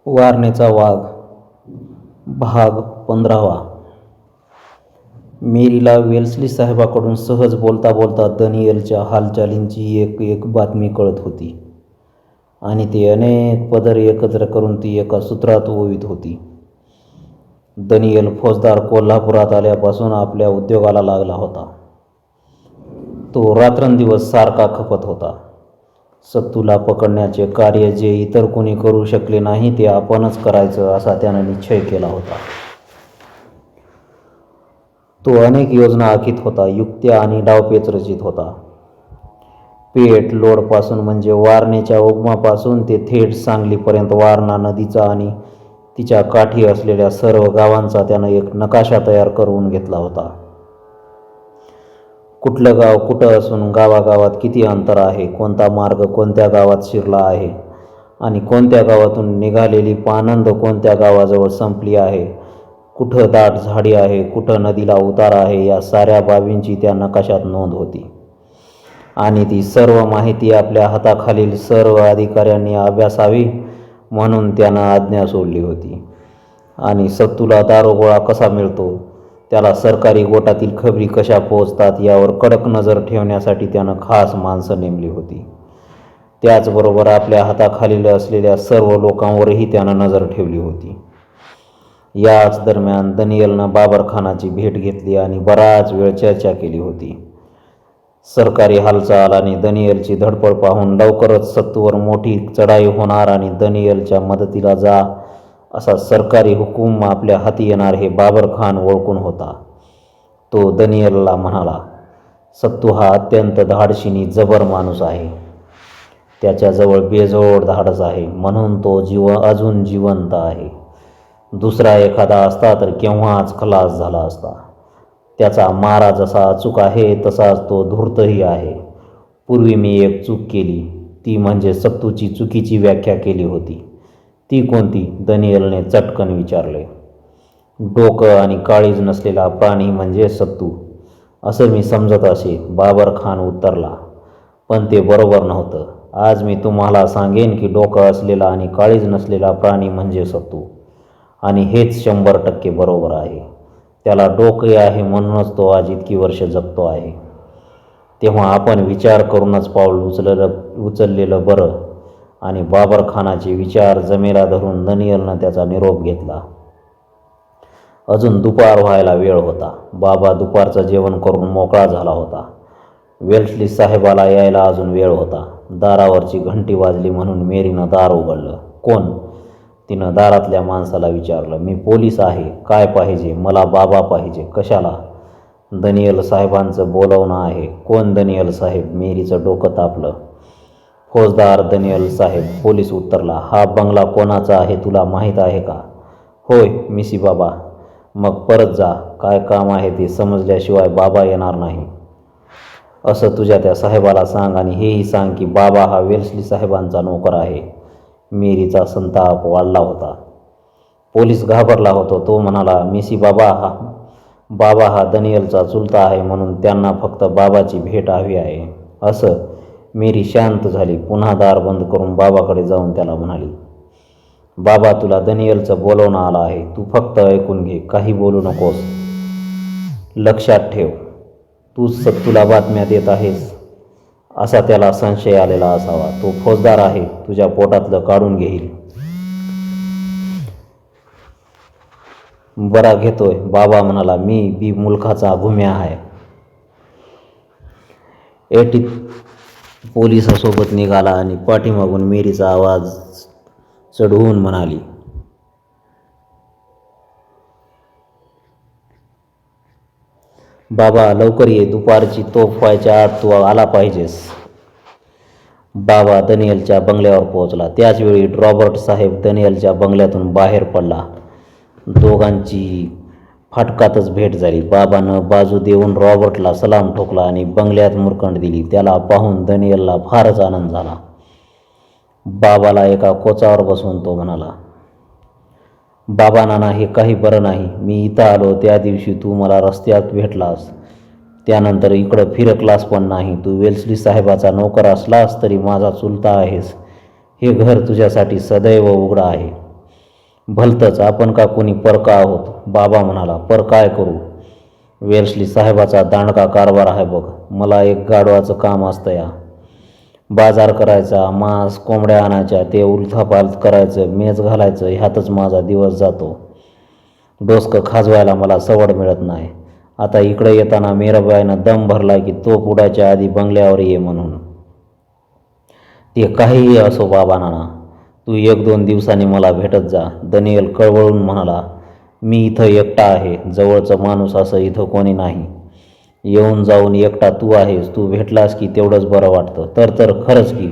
वारणेचा वाघ भाग 15वा. मेरीला वेल्सली साहेबाकडून सहज बोलता बोलता दनियलच्या हालचालींची एक बातमी कळत होती आणि ती अनेक पदर एकत्र करून ती एका सूत्रात ओवीत होती. दनियल फौजदार कोल्हापुरात आल्यापासून आपल्या उद्योगाला लागला होता. तो रात्रंदिवस सारखा खपत होता. सत्तूला पकडण्याचे कार्य जे इतर कोणी करू शकले नाही ते आपणच करायचं असा त्यानं निश्चय केला होता. तो अनेक योजना आखीत होता, युक्त्या आणि डावपेच रचित होता. पेठ लोडपासून म्हणजे वारणेच्या उगमापासून ते थेट सांगलीपर्यंत वारणा नदीचा आणि तिच्या काठी असलेल्या सर्व गावांचा त्यानं एक नकाशा तयार करून घेतला होता. कुठलं गाव कुठं असून गावागावात किती अंतर आहे, कोणता मार्ग कोणत्या गावात शिरला आहे आणि कोणत्या गावातून निघालेली पानंद कोणत्या गावाजवळ संपली आहे, कुठं दाट झाडी आहे, कुठं नदीला उतार आहे, या साऱ्या बाबींची त्या नकाशात नोंद होती. आणि ती सर्व माहिती आपल्या हाताखालील सर्व अधिकाऱ्यांनी अभ्यासावी म्हणून त्यानं आज्ञा सोडली होती. आणि सत्तूला दारुगोळा कसा मिळतो, त्याला सरकारी गोटातील खबरी कशा पोहोचतात यावर कडक नजर ठेवण्यासाठी त्यानं खास माणसं नेमली होती. त्याचबरोबर आपल्या हाताखालील असलेल्या सर्व लोकांवरही त्यानं नजर ठेवली होती. याच दरम्यान दनियलनं बाबरखानाची भेट घेतली आणि बराच वेळ चर्चा केली होती. सरकारी हालचाल आणि दनियलची धडपड पाहून लवकरच सत्तूवर मोठी चढाई होणार आणि दनियलच्या मदतीला जा असा सरकारी हुकूम आपल्या हाती येणार हे बाबरखान ओळखून होता. तो दनियलला म्हणाला, सत्तू हा अत्यंत धाडशीनी जबर माणूस आहे. त्याच्याजवळ बेजोड धाडस आहे म्हणून तो अजून जिवंत आहे. दुसरा एखादा असता तर केव्हाच खलास झाला असता. त्याचा मारा जसा अचूक आहे तसाच तो धूर्तही आहे. पूर्वी मी एक चूक केली, ती म्हणजे सत्तूची चुकीची व्याख्या केली होती. ती कोणती, दनियलने चटकन विचारले. डोकं आणि काळीज नसलेला प्राणी म्हणजे सत्तू असं मी समजत असे, बाबरखान उत्तरला. पण ते बरोबर नव्हतं. आज मी तुम्हाला सांगेन की डोकं असलेला आणि काळीज नसलेला प्राणी म्हणजे सत्तू. आणि हेच 100% बरोबर आहे. त्याला डोके आहे म्हणूनच तो आज इतकी वर्ष जगतो आहे. तेव्हा आपण विचार करूनच पाऊल उचललेलं बरं. आणि बाबरखानाचे विचार जमेला धरून दनियलनं त्याचा निरोप घेतला. अजून दुपार व्हायला वेळ होता. बाबा दुपारचं जेवण करून मोकळा झाला होता. वेल्सली साहेबाला यायला अजून वेळ होता. दारावरची घंटी वाजली म्हणून मेरीनं दार उघडलं. कोण, तिनं दारातल्या माणसाला विचारलं. मी पोलीस आहे. काय पाहिजे? मला बाबा पाहिजे. कशाला? दनियल साहेबांचं बोलवणं आहे. कोण दनियल साहेब? मेरीचं डोकं तापलं. फौजदार दनियल साहेब, पोलीस उत्तरला. हा बंगला कोणाचा आहे तुला माहीत आहे का? होय मिसी बाबा. मग परत जा. काय काम आहे ते समजल्याशिवाय बाबा येणार नाही असं तुझ्या त्या साहेबाला सांग आणि हेही सांग की बाबा हा वेल्सली साहेबांचा नोकर आहे. मेरीचा संताप वाढला होता. पोलीस घाबरला होता. तो म्हणाला, मिसी बाबा हा दनियलचा चुलता आहे म्हणून त्यांना फक्त बाबाची भेट हवी आहे असं. मेरी शांत झाली. पुन्हा दार बंद करून बाबाकडे जाऊन त्याला म्हणाली, बाबा तुला दनियलचं बोलवणं आलं आहे. तू फक्त ऐकून घे, काही बोलू नकोस. लक्षात ठेव, तूच सत्तूला बातम्या देत आहेस असा त्याला संशय आलेला असावा. तो फौजदार आहे, तुझ्या पोटातलं काढून घेईल. बरा घेतोय. बाबा म्हणाला, मी बी मुलखाचा घुम्या आहे. एटीत पोलिसासोबत निघाला आणि पाठीमागून मेरीचा आवाज चढवून म्हणाली, बाबा लवकर ये, दुपारची तोफ व्हायच्या आत तू आला पाहिजेस. बाबा दनियलच्या बंगल्यावर पोहोचला. त्याचवेळी रॉबर्ट साहेब दनियलच्या बंगल्यातून बाहेर पडला. दोघांची फाटकातच भेट झाली. बाबानं बाजू देऊन रॉबर्टला सलाम ठोकला आणि बंगल्यात मुरकंड दिली. त्याला पाहून दनियलला फारच आनंद झाला. बाबाला एका कोचावर बसवून तो म्हणाला, बाबा नाना हे काही बरं नाही. मी इथं आलो त्या दिवशी तू मला रस्त्यात भेटलास. त्यानंतर इकडं फिरकलास पण नाही. तू वेल्सली साहेबाचा नोकर असलास तरी माझा चुलता आहेस. हे घर तुझ्यासाठी सदैव उघडं आहे. भलतंच, आपण का कोणी परका आहोत? बाबा म्हणाला. पर काय करू? वेल्सली साहेबाचा दांडका कारभार आहे बघ. मला एक गाढवाचं काम असतं या. बाजार करायचा, मांस कोंबड्या आणायच्या, ते उलथापालथ करायचं, मेज घालायचं, ह्यातच माझा दिवस जातो. डोसकं खाजवायला मला सवड मिळत नाही. आता इकडे येताना मीराबाईनं दम भरलाय की तोप उडायच्या आधी बंगल्यावर ये म्हणून. ते काहीही असो बाबा नाना, तू 1-2 दिवसांनी मला भेटत जा. दनियल कळवळून म्हणाला. मी इथं एकटा आहे. जवळचं माणूस असं इथं कोणी नाही. येऊन जाऊन एकटा तू आहेस. तू भेटलास की तेवढंच बरं वाटतं. तर खरंच की.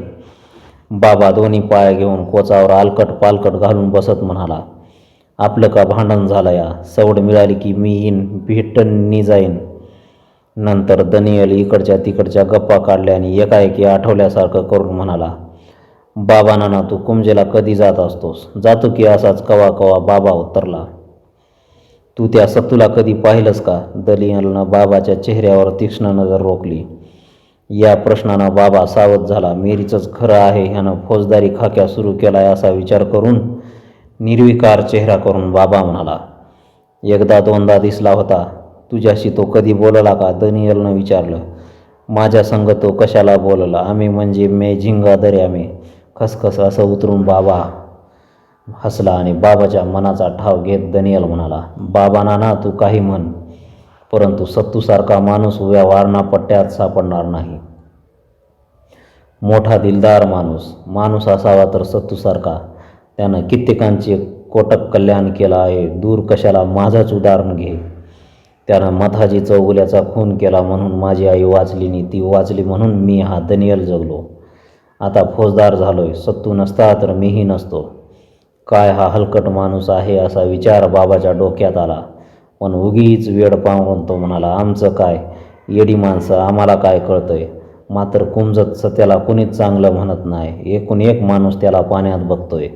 बाबा दोन्ही पाय घेऊन कोचावर आलकट पालकट घालून बसत म्हणाला. आपलं का भांडण झालं या? सवड मिळाली की मी येईन, भेटणी जाईन. नंतर दनियल इकडच्या तिकडच्या गप्पा काढल्या आणि एकाएकी आठवल्यासारखं करून म्हणाला. बाबा नाना, तू कुंजेला कधी जात असतोस? जातो की असाच कवा कवा, बाबा उत्तरला. तू त्या सत्तूला कधी पाहिलंस का? दनियलनं बाबाच्या चेहऱ्यावर तीक्ष्ण नजर रोखली. या प्रश्नानं बाबा सावध झाला. मेरीचंच खरं आहे, ह्यानं फौजदारी खाक्या सुरू केलाय असा विचार करून निर्विकार चेहरा करून बाबा म्हणाला. एकदा दोनदा दिसला होता. तुझ्याशी तो कधी बोलला का? दनियलनं विचारलं. माझ्या संग तो कशाला बोलला? आम्ही म्हणजे मे झिंगा दर्या मे खसखस असं उतरून बाबा हसला आणि बाबाच्या मनाचा ठाव घेत दनियल म्हणाला. बाबा नाना, तू काही म्हण, परंतु सत्तूसारखा माणूस उभ्या वारणा-पट्ट्यात सापडणार नाही. मोठा दिलदार माणूस असावा तर सत्तूसारखा. त्यानं कित्येकांचे कोटक कल्याण केलं आहे. दूर कशाला, माझंच उदाहरण घे. त्यानं मथाजी चौगुल्याचा खून केला म्हणून माझी आई वाचली नाही. ती वाचली म्हणून मी हा दनियल जगलो. आता फौजदार झालोय. सत्तू नसता तर मीही नसतो. काय हा हलकट माणूस आहे असा विचार बाबाच्या डोक्यात आला. पण उगीच वेड पाहून तो म्हणाला. आमचं काय, येडी माणसं, आम्हाला काय कळतंय? मात्र कुंजत सत्याला कुणीच चांगलं म्हणत नाही. एकूण एक माणूस त्याला पाण्यात बघतोय.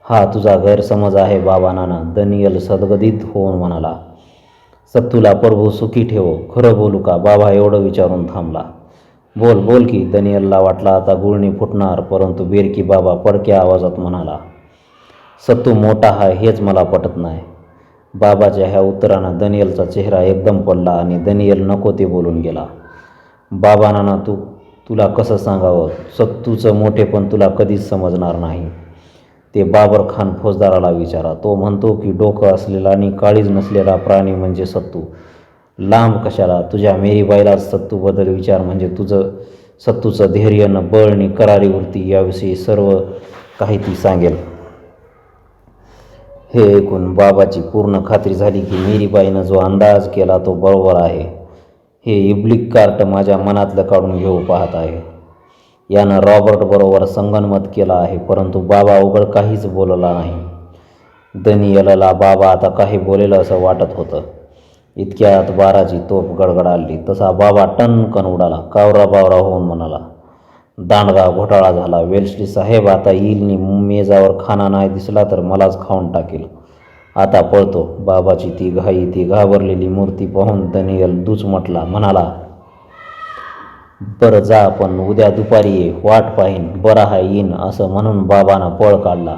हा तुझा गैरसमज आहे बाबा नाना, दनियल सदगदित होऊन म्हणाला. सत्तूला प्रभू सुखी ठेवो. खरं बोलू का? बाबा एवढं विचारून थांबला. बोल बोल की. दनियलला वाटला आता गुळणी फुटणार, परंतु बेरकी बाबा पडक्या आवाजात म्हणाला. सत्तू मोठा आहे हेच मला पटत नाही. बाबाच्या ह्या उत्तरानं दनियलचा चेहरा एकदम पडला आणि दनियल नको ते बोलून गेला. बाबा नाना, तुला कसं सांगावं? सत्तूचं मोठेपण तुला कधीच समजणार नाही. ते बाबर खान फौजदाराला विचारा. तो म्हणतो की डोकं असलेला आणि काळीज नसलेला प्राणी म्हणजे सत्तू. लांब कशाला, तुझ्या मेरीबाईलाच सत्तूबद्दल विचार, म्हणजे सत्तूचं धैर्य न बळ नि करारी वृत्ती याविषयी सर्व काही ती सांगेल. हे ऐकून बाबाची पूर्ण खात्री झाली की मेरीबाईनं जो अंदाज केला तो बरोबर आहे. हे इब्लिक कार्ट माझ्या मनातलं काढून घेऊ पाहत आहे. यानं रॉबर्ट बरोबर संगनमत केला आहे. परंतु बाबा उघड काहीच बोलला नाही. दनियलला बाबा आता काही बोलेल असं वाटत होतं. इतक्यात बाराची तोफ गडगडाली. तसा बाबा टणकन उडाला. कावरा बावरा होऊन म्हणाला. दांडगा घोटाळा झाला. वेल्सली साहेब आता येईल नि मेजावर खाना नाही दिसला तर मलाच खाऊन टाकेल. आता पळतो. बाबाची ती घाई, ती घाबरलेली मूर्ती पाहून दनियल दुचमटला. म्हणाला. बरं जा, पण उद्या दुपारी ये, वाट पाहीन. बरा हाय येईन असं म्हणून बाबानं पळ काढला.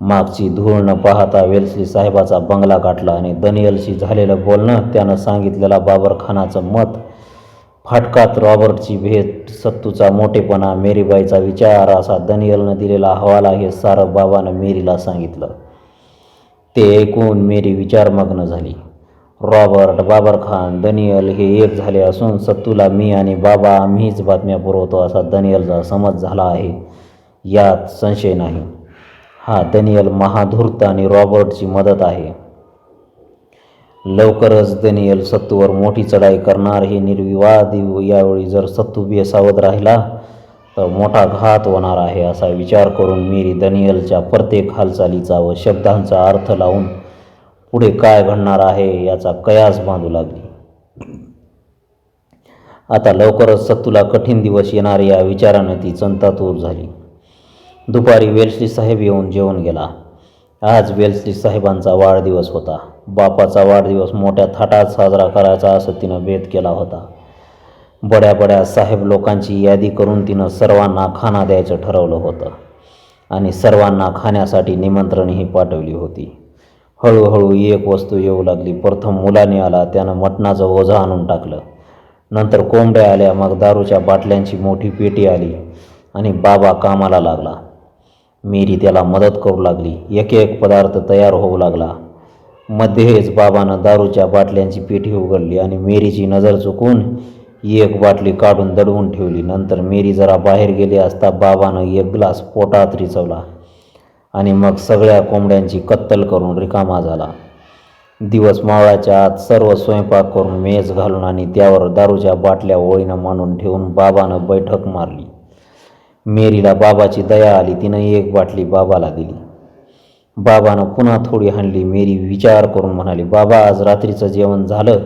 मागची धूळ न पाहता वेल्सली साहेबाचा बंगला गाठला आणि दनियलशी झालेलं बोलणं, त्यानं सांगितलेला बाबरखानाचं मत, फाटकात रॉबर्टची भेट, सत्तूचा मोठेपणा, मेरीबाईचा विचार असा दनियलनं दिलेला हवाला हे सारं बाबानं मेरीला सांगितलं. ते ऐकून मेरी विचारमग्न झाली. रॉबर्ट, बाबरखान, दनियल हे एक झाले असून सत्तूला मी आणि बाबा आम्हीच बातम्या पुरवतो असा दनियलचा समज झाला आहे, यात संशय नाही. हा दनियल महाधूर्त आणि रॉबर्टची मदत आहे. लवकरच दनियल सत्तूवर मोठी चढाई करणार हे निर्विवाद. यावेळी जर सत्तू बेसावध राहिला तर मोठा घात होणार आहे असा विचार करून मेरी दनियलच्या प्रत्येक हालचालीचा व शब्दांचा अर्थ लावून पुढे काय घडणार आहे याचा कयास बांधू लागली. आता लवकरच सत्तूला कठीण दिवस येणार या विचारानं ती चिंतातूर झाली. दुपारी वेल्सली साहेब येऊन जेवून गेला. आज वेल्सली साहेबांचा वाढदिवस होता. बापाचा वाढदिवस मोठ्या थाटात साजरा करायचा असं तिनं बेत केला होता. बड्या बड्या साहेब लोकांची यादी करून तिनं सर्वांना खाना द्यायचं ठरवलं होतं. आणि सर्वांना खाण्यासाठी निमंत्रणही पाठवली होती. हळूहळू एक वस्तू येऊ लागली. प्रथम मुलाने आला, त्यानं मटणाचं ओझं आणून टाकलं. नंतर कोंबड्या आल्या, मग दारूच्या बाटल्यांची मोठी पेटी आली आणि बाबा कामाला लागला. मेरी त्याला मदत करू लागली. एक एक पदार्थ तयार होऊ लागला. मध्येच बाबानं दारूच्या बाटल्यांची पेटी उघडली आणि मेरीची नजर चुकून एक बाटली काढून दडवून ठेवली. नंतर मेरी जरा बाहेर गेली असता बाबानं एक ग्लास पोटात रिचवला आणि मग सगळ्या कोंबड्यांची कत्तल करून रिकामा झाला. दिवस मावळाच्या आत सर्व स्वयंपाक करून मेज घालून आणि त्यावर दारूच्या बाटल्या ओळीनं मांडून ठेवून बाबानं बैठक मारली. मेरीला बाबाची दया आली. तिनं एक बाटली बाबाला दिली. बाबानं पुन्हा थोडी हाणली. मेरी विचार करून म्हणाली, बाबा, आज रात्रीचं जेवण झालं?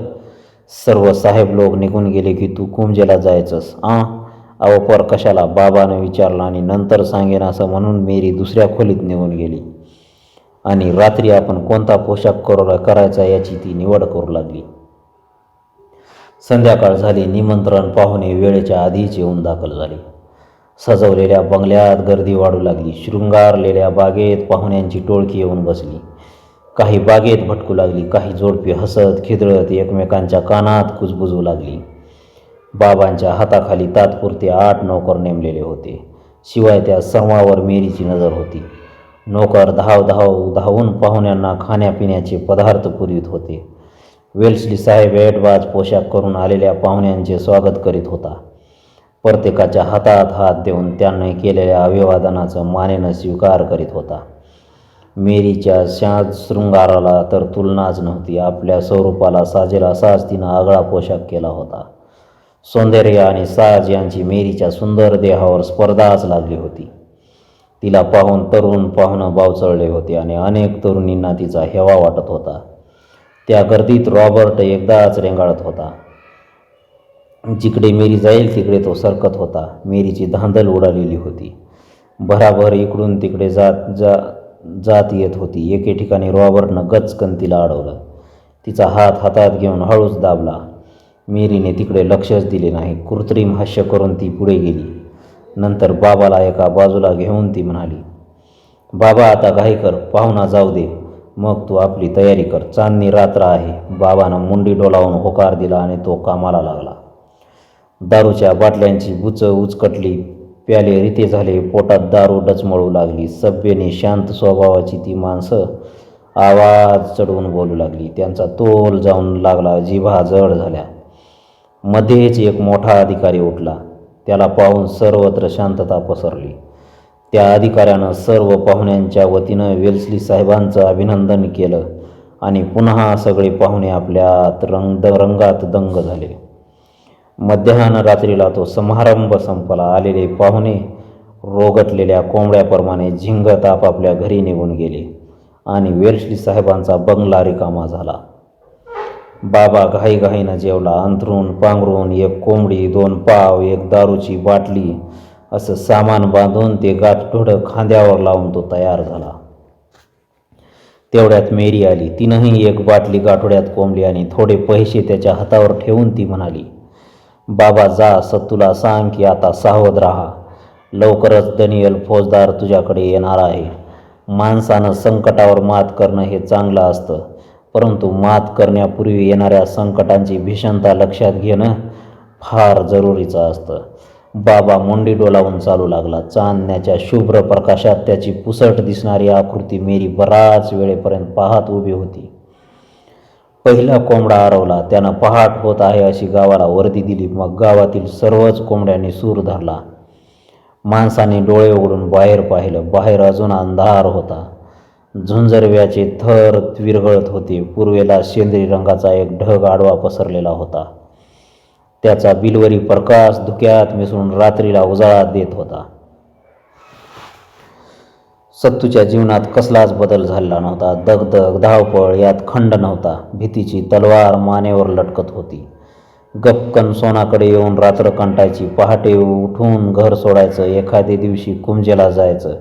सर्व साहेब लोक निघून गेले की तू कुंजेला जायचंस? अहो पर कशाला? बाबानं विचारलं आणि नंतर सांगेन असं म्हणून मेरी दुसऱ्या खोलीत निघून गेली आणि रात्री आपण कोणता पोशाख करायचा याची ती निवड करू लागली. संध्याकाळ झाली. निमंत्रण पाहुणे वेळेच्या आधीच येऊन दाखल झाले. सजवलेल्या बंगल्यात गर्दी वाढू लागली. शृंगारलेल्या बागेत पाहुण्यांची टोळकी येऊन बसली. काही बागेत भटकू लागली. काही जोडपी हसत खिदळत एकमेकांच्या कानात कुजबुजू लागली. बाबांच्या हाताखाली तात्पुरते 8 नोकर नेमलेले होते. शिवाय त्या सर्वांवर मेरीची नजर होती. नोकर धावून पाहुण्यांना खाण्यापिण्याचे पदार्थ पुरवित होते. वेल्स्ली साहेब ऐटबाज पोशाख करून आलेल्या पाहुण्यांचे स्वागत करीत होता. प्रत्येकाच्या हातात हात देऊन त्यांनी केलेल्या अभिवादनाचं मानेनं स्वीकार करीत होता. मेरीच्या शांत शृंगाराला तर तुलनाच नव्हती. आपल्या स्वरूपाला साजेल असाच तिनं आगळा पोशाख केला होता. सौंदर्य आणि साज यांची मेरीच्या सुंदर देहावर स्पर्धाच लागली होती. तिला पाहून तरुण पाहुणं बावचळले होते आणि अनेक तरुणींना तिचा हेवा वाटत होता. त्या गर्दीत रॉबर्ट एकदाच रेंगाळत होता. जिकडे मेरी जाईल तिकडे तो सरकत होता. मेरीची धांदल उडालेली होती. भराभर इकडून तिकडे जात येत होती. एके ठिकाणी रॉबर्टनं गचकन तिला अडवलं. तिचा हात हातात घेऊन हळूच दाबला. मेरीने तिकडे लक्षच दिले नाही. कृत्रिम हास्य करून ती पुढे गेली. नंतर बाबाला एका बाजूला घेऊन ती म्हणाली, बाबा, आता घाई कर, पाहुणा जाऊ दे, मग तू आपली तयारी कर. चांदणी रात्र आहे. बाबानं मुंडी डोलावून होकार दिला आणि तो कामाला लागला. दारूच्या बाटल्यांची बुचं उचकटली. प्याले रिते झाले. पोटात दारू डचमळू लागली. सभ्यने शांत स्वभावाची ती माणसं आवाज चढवून बोलू लागली. त्यांचा तोल जाऊन लागला. जिभा जड झाल्या. मध्येच एक मोठा अधिकारी उठला. त्याला पाहून सर्वत्र शांतता पसरली. त्या अधिकाऱ्यानं सर्व पाहुण्यांच्या वतीनं वेल्स्ली साहेबांचं अभिनंदन केलं आणि पुन्हा सगळे पाहुणे आपल्यात रंगात दंग झाले. मध्याह्न रात्रीला तो समारंभ संपला. आलेले पाहुणे रोगटलेल्या कोंबड्याप्रमाणे झिंगत आपापल्या घरी निघून गेले आणि वेल्स्ली साहेबांचा बंगला रिकामा झाला. बाबा घाईघाईनं जेवला. अंथरून पांघरून 1 कोंबडी, 2 पाव, 1 दारूची बाटली असं सामान बांधून ते गाठोडं खांद्यावर लावून तो तयार झाला. तेवढ्यात मेरी आली. तिनंही 1 बाटली गाठोड्यात कोंबली आणि थोडे पैसे त्याच्या हातावर ठेवून ती म्हणाली, बाबा जा, सत्तूला सांग की आता सावध राहा. लवकरच दनियल फौजदार तुझ्याकडे येणार आहे. माणसानं संकटावर मात करणं हे चांगलं असतं, परंतु मात करण्यापूर्वी येणाऱ्या संकटांची भीषणता लक्षात घेणं फार जरुरीचं असतं. बाबा मुंडी डोलावून चालू लागला. चांदण्याच्या शुभ्र प्रकाशात त्याची पुसट दिसणारी आकृती मेरी बराच वेळेपर्यंत पाहत उभी होती. पहिला कोंबडा आरवला. त्यानं पहाट होत आहे अशी गावाला वर्दी दिली. मग गावातील सर्वच कोंबड्यांनी सूर धरला. माणसाने डोळे उघडून बाहेर पाहिलं. बाहेर अजून अंधार होता. झुंजरव्याचे थर विरघळत होते. पूर्वेला शेंदरी रंगाचा एक ढग आडवा पसरलेला होता. त्याचा बिलवरी प्रकाश धुक्यात मिसळून रात्रीला उजाळा देत होता. सत्तूच्या जीवनात कसलाच बदल झालेला नव्हता. दगदग, धावपळ यात खंड नव्हता. भीतीची तलवार मानेवर लटकत होती. गपकन सोनाकडे येऊन रात्र कंटायची. पहाटे उठून घर सोडायचं. एखाद्या दिवशी कुंजेला जायचं.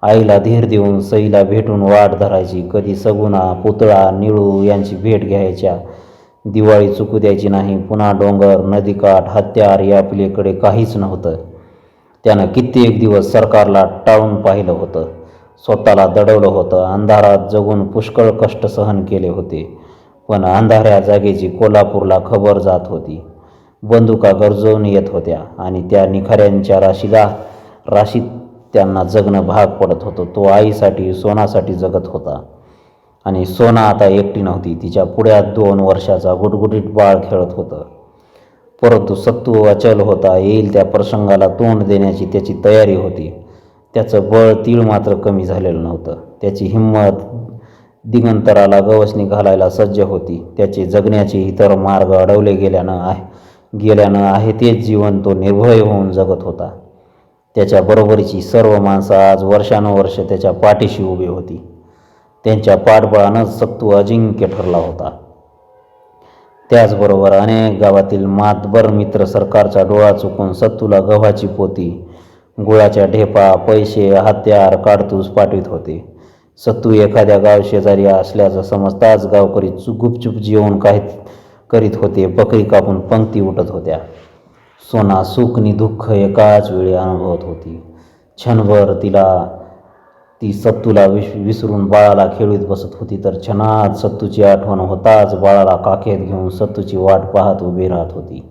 आईला धीर देऊन सईला भेटून वाट धरायची. कधी सगुणा, पुतळा, निळू यांची भेट घ्यायच्या. दिवाळी चुकू द्यायची नाही. पुन्हा डोंगर, नदीकाठ, हत्यार यापलीकडे काहीच नव्हतं. त्यानं कित्येक दिवस सरकारला टाळून पाहिलं होतं, स्वतःला दडवलं होतं, अंधारात जगून पुष्कळ कष्ट सहन केले होते. पण अंधाऱ्या जागेची कोल्हापूरला खबर जात होती. बंदुका गरजून येत होत्या आणि त्या निखाऱ्यांच्या राशीत त्यांना जगणं भाग पडत होतं. तो आईसाठी, सोनासाठी जगत होता. आणि सोना आता एकटी नव्हती. तिच्या पुढ्यात 2 वर्षाचा गुटगुटीत बाळ खेळत होतं. परंतु सत्तू अचल होता. येईल त्या प्रसंगाला तोंड देण्याची त्याची तयारी होती. त्याचं बळ तीळ मात्र कमी झालेलं नव्हतं. त्याची हिंमत दिगंतराला गवसणी घालायला सज्ज होती. त्याचे जगण्याचे इतर मार्ग अडवले गेल्यानं आहे तेच जीवन तो निर्भय होऊन जगत होता. त्याच्या बरोबरीची सर्व माणसं आज वर्षानुवर्ष त्याच्या पाठीशी उभी होती. त्यांच्या पाठबळानंच सत्तू अजिंक्य ठरला होता. त्याचबरोबर अनेक गावातील मातबर मित्र सरकारचा डोळा चुकून सत्तूला गव्हाची पोती, गुळाच्या ढेपा, पैसे, हत्यार, काडतूस पाठवित होते. सत्तू एखाद्या गाव शेजारी असल्याचं समजताच गावकरी गुपचूप जेवण करीत होते. बकरी कापून पंक्ती उठत होत्या. सोना सुख नि दुःख एकाच वेळी अनुभवत होती. क्षणभर ती सत्तूला विसरून बाळाला खेळीत बसत होती, तर क्षणात सत्तूची आठवण होताच बाळाला काखेत घेऊन सत्तूची वाट पाहत उभी राहत होती.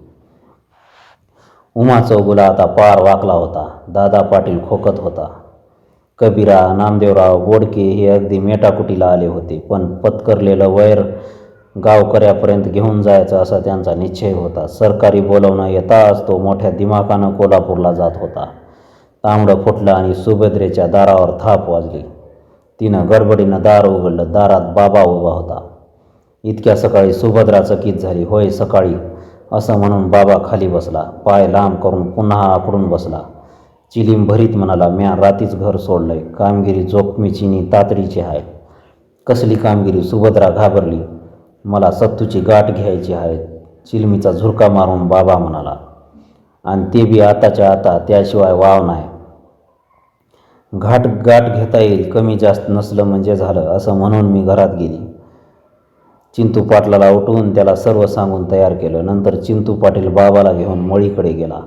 उमा चौगुला आता पार वाकला होता. दादा पाटील खोकत होता. कबीरा, नामदेवराव, बोडके हे अगदी मेटाकुटीला आले होते. पण पत्करलेलं वैर गावकऱ्यापर्यंत घेऊन जायचा असा त्यांचा निश्चय होता. सरकारी बोलावणं येताच तो मोठ्या दिमाखानं कोल्हापूरला जात होता. तांबडं फुटलं आणि सुभद्रेच्या दारावर थाप वाजली. तिनं गडबडीनं दार उघडलं. दारात बाबा उभा होता. इतक्या सकाळी सुभद्रा चकित झाली. होय, सकाळी, असं म्हणून बाबा खाली बसला. पाय लांब करून पुन्हा आकडून बसला. चिलीम भरीत म्हणाला, म्या रातीच घर सोडलंय. कामगिरी जोखमीची नि तातडीची आहे. कसली कामगिरी? सुभद्रा घाबरली. मला सत्तूची गाठ घ्यायची आहे, चिलमीचा झुरका मारून बाबा म्हणाला. आणि ते बी आताच्या आता, त्याशिवाय वाव नाही. गाठ घेता येईल, कमी जास्त नसलं म्हणजे झालं, असं म्हणून मी घरात गेली. चिंतू पाटलाला उठवून त्याला सर्व सांगून तयार केलं. नंतर चिंतू पाटील बाबाला घेऊन मळीकडे गेला.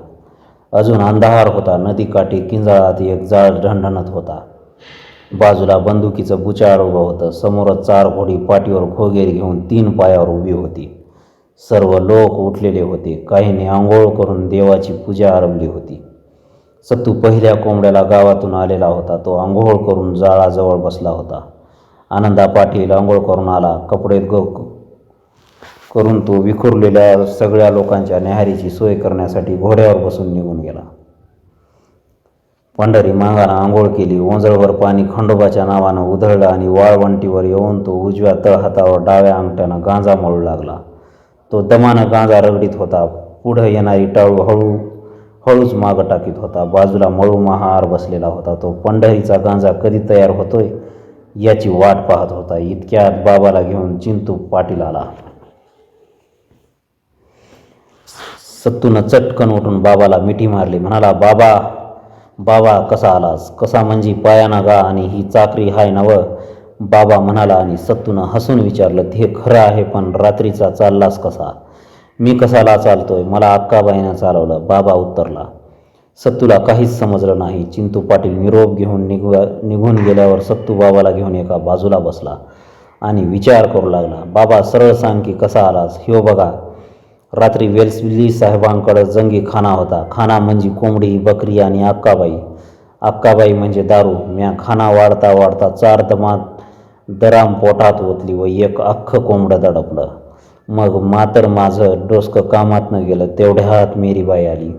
अजून अंधार होता. नदीकाठी किंजाळात एक जाळ ढणढणत होता. बाजूला बंदुकीचं बुचाड उभं होतं. समोरच 4 घोडी पाठीवर खोगेर घेऊन 3 पायावर उभी होती. सर्व लोक उठलेले होते. काहींनी आंघोळ करून देवाची पूजा आरंभली होती. सत्तू पहिल्या कोंबड्याला गावातून आलेला होता. तो आंघोळ करून जाळाजवळ बसला होता. आनंदा पाटील आंघोळ करून आला. कपडे करून तो विखुरलेल्या सगळ्या लोकांच्या न्याहारीची सोय करण्यासाठी घोड्यावर बसून निघून गेला. पंढरी मांगानं आंघोळ केली. ओंजळभर पाणी खंडोबाच्या नावानं उधळलं आणि वाळवंटीवर येऊन तो उजव्या तळहातावर डाव्या अंगठ्यानं गांजा मळू लागला. तो दमानं गांजा रगडीत होता. पुढं येणारी टाळू हळूच मागं टाकीत होता. बाजूला मळू महार बसलेला होता. तो पंढरीचा गांजा कधी तयार होतोय याची वाट पाहत होता. इतक्यात बाबाला घेऊन चिंतू पाटील आला. सत्तूनं चटकन उठून बाबाला मिठी मारली. म्हणाला, बाबा कसा आलास? कसा म्हणजे पायाना गा आणि ही चाकरी हाय नवं? बाबा म्हणाला आणि सत्तूनं हसून विचारलं, ते खरं आहे, पण रात्रीचा चाललास कसा? मी कसाला चालतोय? मला अक्काबाईनं चालवलं, बाबा उत्तरला. सत्तूला काहीच समजलं नाही. चिंतू पाटील निरोप घेऊन निघून गेल्यावर सत्तू बाबाला घेऊन एका बाजूला बसला आणि विचार करू लागला. बाबा, सरळ सांग की कसा आलास? ह्यो बघा, रात्री वेल्सली साहेबांकडं जंगी खाना होता. खाना म्हणजे कोंबडी, बकरी आणि अक्काबाई म्हणजे दारू. म्या खाना वाढता 4 दराम पोटात ओतली व एक अख्खं कोंबडं दडपलं. मग मात्र माझं डोसकं कामातनं गेलं. तेवढ्यात मेरीबाई आली.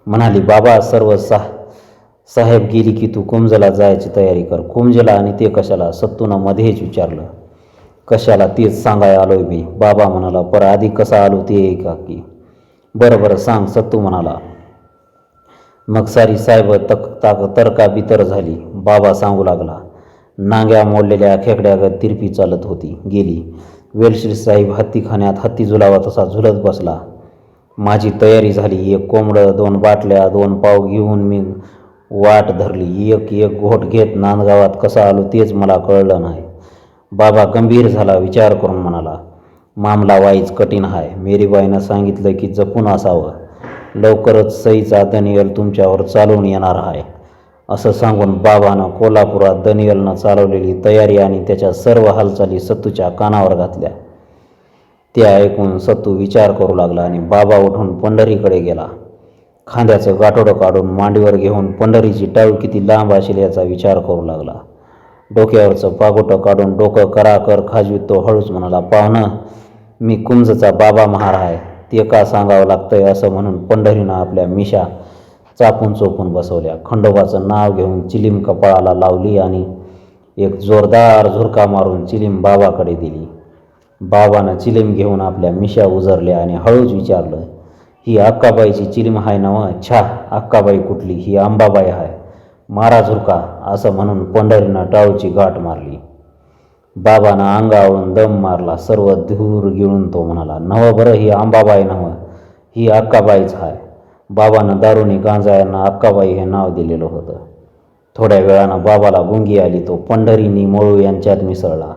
म्हणाली, बाबा, सर्व साहेब गेली की तू कुंजला जायची तयारी कर. कुंजला? आणि ते कशाला? सत्तूनं मध्येच विचारलं. कशाला तेच सांगाय आलोय मी, बाबा म्हणाला. पर आधी कसा आलो ते ऐका की. बरं सांग, सत्तू म्हणाला. मग सारी साहेब तर्का बितर झाली. बाबा सांगू लागला. नांग्या मोडलेल्या खेकड्यागत तिरपी चालत गेली. वेलश्री साहेब हत्तीखान्यात हत्ती झुलावा तसा झुलत बसला. माझी तयारी झाली. 1 कोंबडं, 2 बाटल्या, 2 पाव घेऊन मी वाट धरली. एक घोट घेत नांदगावात कसा आलो तेच मला कळलं नाही. बाबा गंभीर झाला. विचार करून म्हणाला, मामला वाईच कठीण आहे. मेरीबाईनं सांगितलं की जपून असावं. लवकरच सईचा दनियल तुमच्यावर चालून येणार आहे, असं सांगून बाबानं कोल्हापुरात दनियलनं चालवलेली तयारी आणि त्याच्या सर्व हालचाली सत्तूच्या कानावर घातल्या. ते ऐकून सत्तू विचार करू लागला आणि बाबा उठून पंढरीकडे गेला. खांद्याचं गाठोडं काढून मांडीवर घेऊन पंढरीची टाळू किती लांब असेल याचा विचार करू लागला. डोक्यावरचं पागोटं काढून डोकं कराकर खाजवीत तो हळूच म्हणाला, पाहुणं, मी कुंजचा बाबा महार आहे, ते का सांगावं लागतंय, असं म्हणून पंढरीनं आपल्या मिशा चापून चोपून बसवल्या. खंडोबाचं नाव घेऊन चिलीम कपाळाला लावली आणि एक जोरदार झुरका मारून चिलीम बाबाकडे दिली. बाबानं चिलीम घेऊन आपल्या मिशा उजरल्या आणि हळूच विचारलं, ही अक्काबाईची चिलीम आहे नव्ह? छा, अक्काबाई कुठली, ही अंबाबाई आहे, मारा झुरका, असं म्हणून पंढरीनं टाळूची गाठ मारली. बाबानं अंगावरून दम मारला. सर्व धूर गिळून तो म्हणाला, नवं बरं, ही अंबाबाई नव्ह, ही अक्काबाईच आहे. बाबानं दारुनी गांजा यांना अक्काबाई हे नाव दिलेलं होतं. थोड्या वेळानं बाबाला गुंगी आली. तो पंढरीनी मळू यांच्यात मिसळला.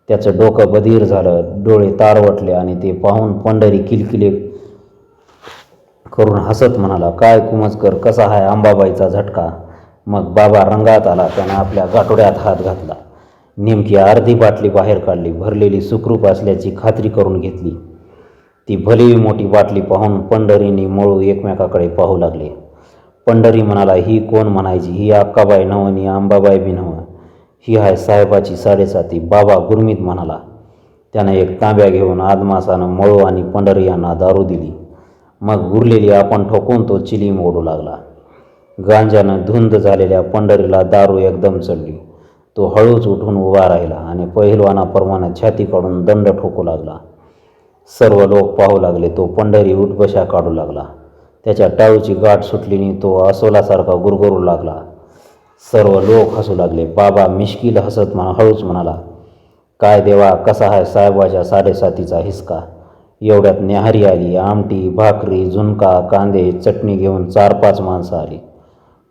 त्याचं डोकं बधीर झालं, डोळे तारवटले आणि ते पाहून पंढरी किलकिले करून हसत म्हणाला, काय कुमजकर, कसा आहे अंबाबाईचा झटका. मग बाबा रंगात आला. त्यानं आपल्या गाठोड्यात हात घातला. नेमकी अर्धी बाटली बाहेर काढली. भरलेली सुखरूप असल्याची खात्री करून घेतली. ती भली मोठी बाटली पाहून पंढरीनी मळू एकमेकाकडे पाहू लागले. पंढरी म्हणाला, ही कोण म्हणायची, ही अक्काबाई नवं नि अंबाबाई बी नवं, ही आहे साहेबाची साडेसाती. बाबा गुरमीत म्हणाला. त्यानं एक तांब्या घेऊन आदमासानं मळू आणि पंढरी यांना दारू दिली. मग उरलेली आपण ठोकून तो चिलीम ओढू लागला. गांजानं धुंद झालेल्या पंढरीला दारू एकदम चढली. तो हळूच उठून उभा राहिला आणि पहिलवानाप्रमाणे छाती काढून दंड ठोकू लागला. सर्व लोक पाहू लागले. तो पंढरी उठबशा काढू लागला. त्याच्या टाळूची गाठ सुटलीनी तो अस्वलासारखा गुरगुरू लागला. सर्व लोक हसू लागले. बाबा मिश्किल हसत हळूच म्हणाला, काय देवा, कसा आहे साहेबाच्या साडेसातीचा हिसका. एवढ्यात न्याहारी आली. आमटी, भाकरी, झुणका, कांदे, चटणी घेऊन 4-5 माणसं आली.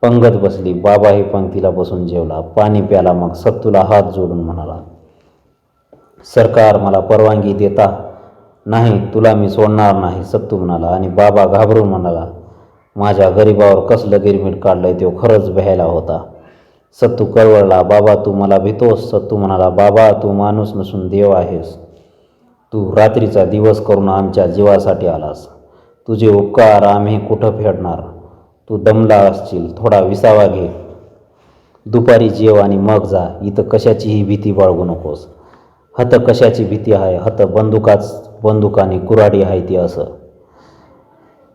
पंगत बसली. बाबाही पंक्तीला बसून जेवला. पाणी प्याला. मग सत्तूला हात जोडून म्हणाला, सरकार, मला परवानगी देता? नाही, तुला मी सोडणार नाही, सत्तू म्हणाला. आणि बाबा घाबरून म्हणाला, माझ्या गरिबावर कसलं गिरमीट काढलंय, तो खरंच भ्यायला होता. सत्तू कळवळला, बाबा तू मला भीतोस? सत्तू म्हणाला, बाबा तू माणूस नसून देव आहेस. तू रात्रीचा दिवस करून आमच्या जीवासाठी आलास. तुझे उपकार आम्ही कुठं फेडणार. तू दमला असशील, थोडा विसावा घे, दुपारी जेव आणि मग जा. इथं कशाचीही भीती बाळगू नकोस. हत कशाची भीती आहे, हत बंदुकाने कुऱ्हाडी आहे ती, असं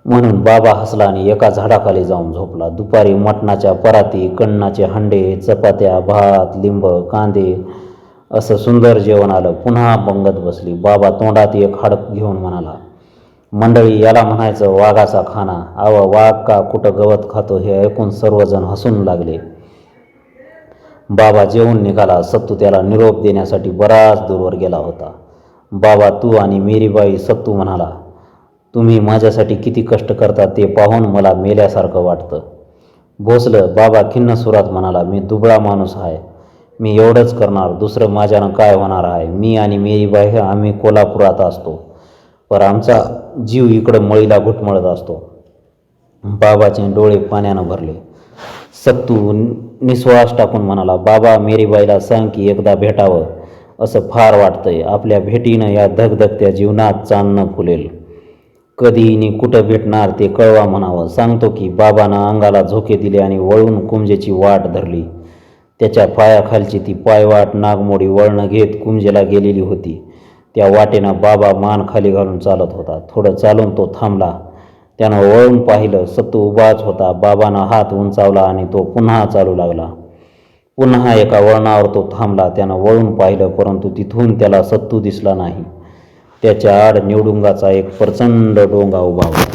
म्हणून बाबा हसला आणि एका झाडाखाली जाऊन झोपला. दुपारी मटणाच्या पराती, कण्णाचे हंडे, चपात्या, भात, लिंब, कांदे असं सुंदर जेवण आलं. पुन्हा पंगत बसली. बाबा तोंडात एक हाडक घेऊन म्हणाला, मंडळी, याला म्हणायचं वाघाचा खाना. वाघ का कुठं गवत खातो. हे ऐकून सर्वजण हसून लागले. बाबा जेवून निघाला. सत्तू त्याला निरोप देण्यासाठी बराच दूरवर गेला होता. बाबा, तू आणि मेरीबाई. सत्तू म्हणाला, तुम्ही माझ्यासाठी किती कष्ट करता ते पाहून मला मेल्यासारखं वाटतं. भोसलं. बाबा खिन्न सुरात म्हणाला, मी दुबळा माणूस आहे, मी एवढंच करणार, दुसरं माझ्यानं काय होणार आहे. मी आणि मेरीबाई आम्ही कोल्हापुरात असतो, पर आमचा जीव इकडं मळीला घुटमळत असतो. बाबाचे डोळे पाण्यानं भरले. सत्तू निश्वास टाकून म्हणाला, बाबा, मेरीबाईला सांग की एकदा भेटावं असं फार वाटतंय. आपल्या भेटीनं या धगधगत्या जीवनात चांदणं फुलेल. कधी नि कुठं भेटणार ते कळवा म्हणावं. सांगतो की. बाबानं अंगाला झोके दिले आणि वळून कुंजेची वाट धरली. त्याच्या पायाखालची ती पायवाट नागमोडी वळणं घेत कुंजेला गेलेली होती. त्या वाटेनं बाबा मान खाली घालून चालत होता. थोडं चालून तो थांबला. त्यानं वळून पाहिलं. सत्तू उभाच होता. बाबानं हात उंचावला आणि तो पुन्हा चालू लागला. पुन्हा एका वळणावर तो थांबला. त्यानं वळून पाहिलं, परंतु तिथून त्याला सत्तू दिसला नाही. त्याच्या आड निवडुंगाचा एक प्रचंड डोंगा उभा होता.